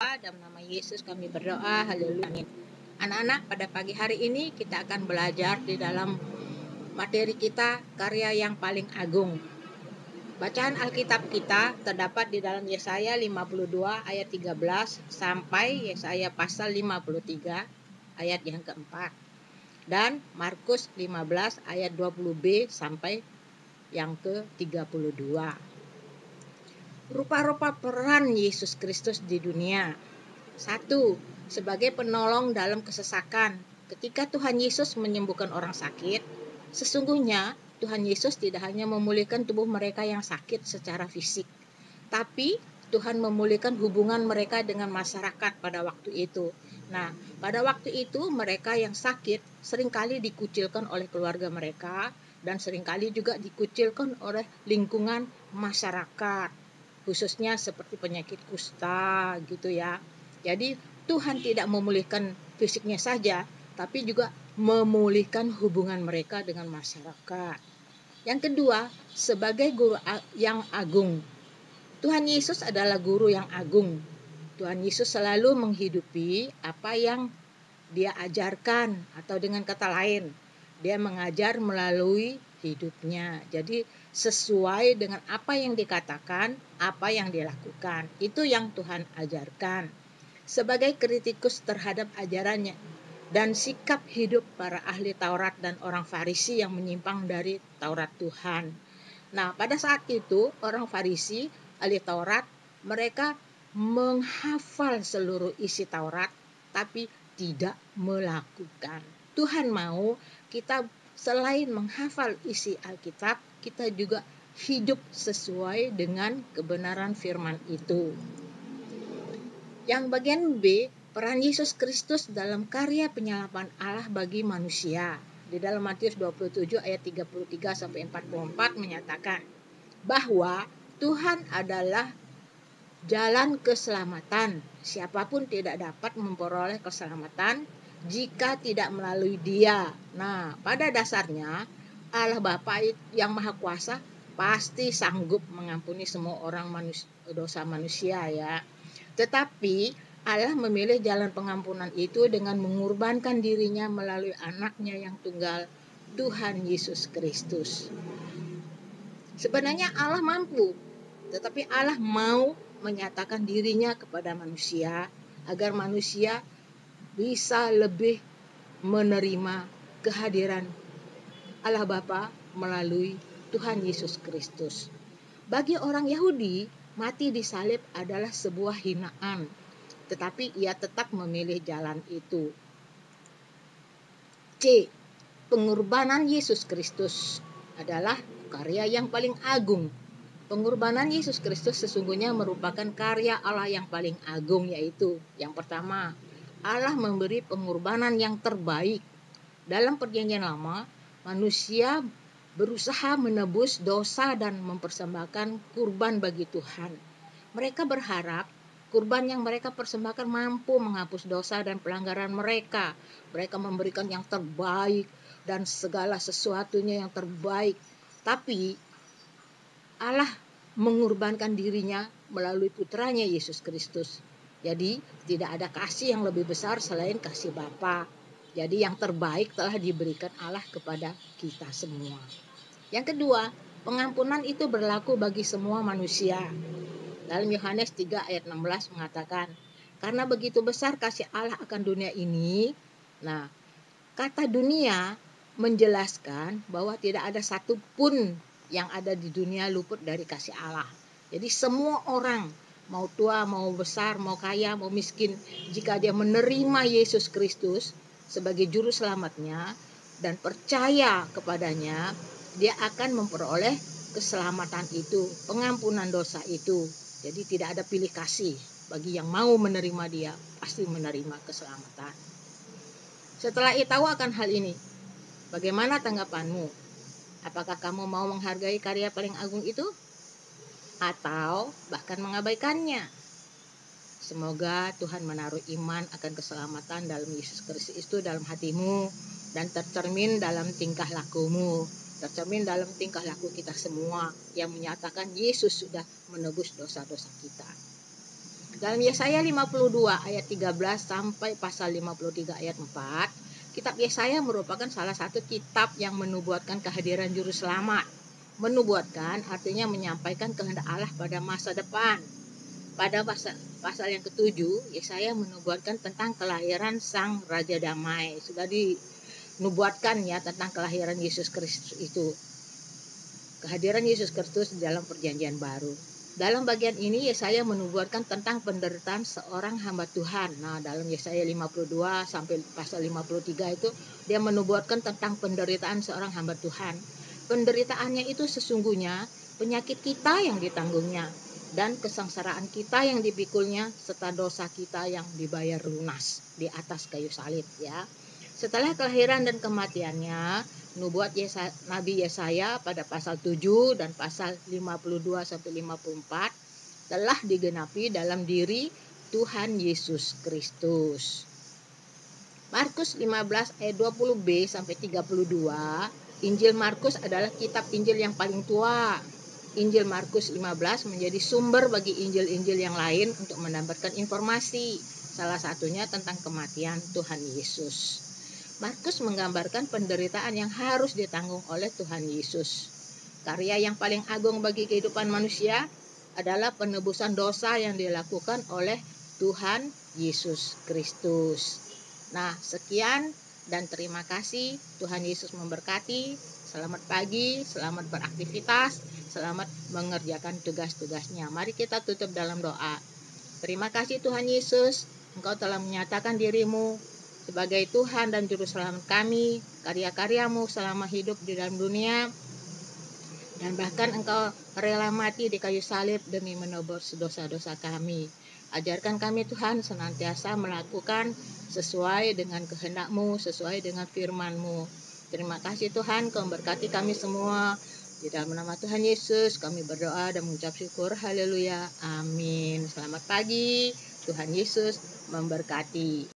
Dalam nama Yesus kami berdoa, haleluya, amin. Anak-anak, pada pagi hari ini kita akan belajar di dalam materi kita karya yang paling agung. Bacaan Alkitab kita terdapat di dalam Yesaya 52 ayat 13 sampai Yesaya pasal 53 ayat yang keempat. Dan Markus 15 ayat 20b sampai yang ke-32. Rupa-rupa peran Yesus Kristus di dunia. 1. Sebagai penolong dalam kesesakan. Ketika Tuhan Yesus menyembuhkan orang sakit, sesungguhnya Tuhan Yesus tidak hanya memulihkan tubuh mereka yang sakit secara fisik, tapi Tuhan memulihkan hubungan mereka dengan masyarakat pada waktu itu. Nah, pada waktu itu mereka yang sakit seringkali dikucilkan oleh keluarga mereka dan seringkali juga dikucilkan oleh lingkungan masyarakat, khususnya seperti penyakit kusta gitu ya. Jadi Tuhan tidak memulihkan fisiknya saja, tapi juga memulihkan hubungan mereka dengan masyarakat. Yang kedua, sebagai guru yang agung. Tuhan Yesus adalah guru yang agung. Tuhan Yesus selalu menghidupi apa yang Dia ajarkan, atau dengan kata lain, Dia mengajar melalui hidupnya. Jadi sesuai dengan apa yang dikatakan, apa yang dilakukan. Itu yang Tuhan ajarkan. Sebagai kritikus terhadap ajarannya dan sikap hidup para ahli Taurat dan orang Farisi yang menyimpang dari Taurat Tuhan. Nah, pada saat itu orang Farisi, ahli Taurat, mereka menghafal seluruh isi Taurat tapi tidak melakukan. Tuhan mau kita selain menghafal isi Alkitab, kita juga hidup sesuai dengan kebenaran firman itu. Yang bagian B, peran Yesus Kristus dalam karya penyaliban Allah bagi manusia. Di dalam Matius 27 ayat 33 sampai 44 menyatakan bahwa Tuhan adalah jalan keselamatan. Siapapun tidak dapat memperoleh keselamatan jika tidak melalui Dia. Nah, pada dasarnya Allah Bapa yang Maha Kuasa pasti sanggup mengampuni semua orang dosa manusia ya. Tetapi Allah memilih jalan pengampunan itu dengan mengorbankan dirinya melalui anaknya yang tunggal, Tuhan Yesus Kristus. Sebenarnya Allah mampu, tetapi Allah mau menyatakan dirinya kepada manusia agar manusia bisa lebih menerima kehadiran Allah Bapa melalui Tuhan Yesus Kristus. Bagi orang Yahudi, mati disalib adalah sebuah hinaan, tetapi ia tetap memilih jalan itu. C. Pengorbanan Yesus Kristus adalah karya yang paling agung. Pengorbanan Yesus Kristus sesungguhnya merupakan karya Allah yang paling agung, yaitu yang pertama, Allah memberi pengorbanan yang terbaik. Dalam Perjanjian Lama, manusia berusaha menebus dosa dan mempersembahkan kurban bagi Tuhan. Mereka berharap kurban yang mereka persembahkan mampu menghapus dosa dan pelanggaran mereka. Mereka memberikan yang terbaik dan segala sesuatunya yang terbaik. Tapi Allah mengorbankan dirinya melalui putranya Yesus Kristus. Jadi tidak ada kasih yang lebih besar selain kasih Bapa. Jadi yang terbaik telah diberikan Allah kepada kita semua. Yang kedua, pengampunan itu berlaku bagi semua manusia. Dalam Yohanes 3 ayat 16 mengatakan, karena begitu besar kasih Allah akan dunia ini. Nah, kata dunia menjelaskan bahwa tidak ada satupun yang ada di dunia luput dari kasih Allah. Jadi semua orang, mau tua, mau besar, mau kaya, mau miskin, jika dia menerima Yesus Kristus sebagai juru selamatnya dan percaya kepadanya, dia akan memperoleh keselamatan itu, pengampunan dosa itu. Jadi tidak ada pilih kasih. Bagi yang mau menerima dia, pasti menerima keselamatan. Setelah tahu akan hal ini, bagaimana tanggapanmu? Apakah kamu mau menghargai karya paling agung itu? Atau bahkan mengabaikannya? Semoga Tuhan menaruh iman akan keselamatan dalam Yesus Kristus itu dalam hatimu dan tercermin dalam tingkah lakumu, tercermin dalam tingkah laku kita semua yang menyatakan Yesus sudah menebus dosa-dosa kita. Dalam Yesaya 52 ayat 13 sampai pasal 53 ayat 4, kitab Yesaya merupakan salah satu kitab yang menubuatkan kehadiran juru selamat. Menubuatkan artinya menyampaikan kehendak Allah pada masa depan. Pada pasal yang ketujuh, Yesaya menubuatkan tentang kelahiran Sang Raja Damai. Sudah dinubuatkan ya tentang kelahiran Yesus Kristus itu. Kehadiran Yesus Kristus dalam perjanjian baru. Dalam bagian ini Yesaya menubuatkan tentang penderitaan seorang hamba Tuhan. Nah, dalam Yesaya 52 sampai pasal 53 itu dia menubuatkan tentang penderitaan seorang hamba Tuhan. Penderitaannya itu sesungguhnya penyakit kita yang ditanggungnya dan kesengsaraan kita yang dipikulnya serta dosa kita yang dibayar lunas di atas kayu salib ya. Setelah kelahiran dan kematiannya, nubuat Nabi Yesaya pada pasal 7 dan pasal 52 sampai 54 telah digenapi dalam diri Tuhan Yesus Kristus. Markus 15 ayat 20b sampai 32, Injil Markus adalah kitab Injil yang paling tua. Injil Markus 15 menjadi sumber bagi Injil-Injil yang lain untuk mendapatkan informasi, salah satunya tentang kematian Tuhan Yesus. Markus menggambarkan penderitaan yang harus ditanggung oleh Tuhan Yesus. Karya yang paling agung bagi kehidupan manusia adalah penebusan dosa yang dilakukan oleh Tuhan Yesus Kristus. Nah, sekian dan terima kasih. Tuhan Yesus memberkati. Selamat pagi, selamat beraktivitas, selamat mengerjakan tugas-tugasnya. Mari kita tutup dalam doa. Terima kasih Tuhan Yesus, Engkau telah menyatakan dirimu sebagai Tuhan dan Juru Selamat kami, karya-karyamu selama hidup di dalam dunia, dan bahkan Engkau rela mati di kayu salib demi menebus dosa-dosa kami. Ajarkan kami Tuhan senantiasa melakukan sesuai dengan kehendak-Mu, sesuai dengan firman-Mu. Terima kasih Tuhan, Kau memberkati kami semua. Di dalam nama Tuhan Yesus kami berdoa dan mengucap syukur. Haleluya. Amin. Selamat pagi. Tuhan Yesus memberkati.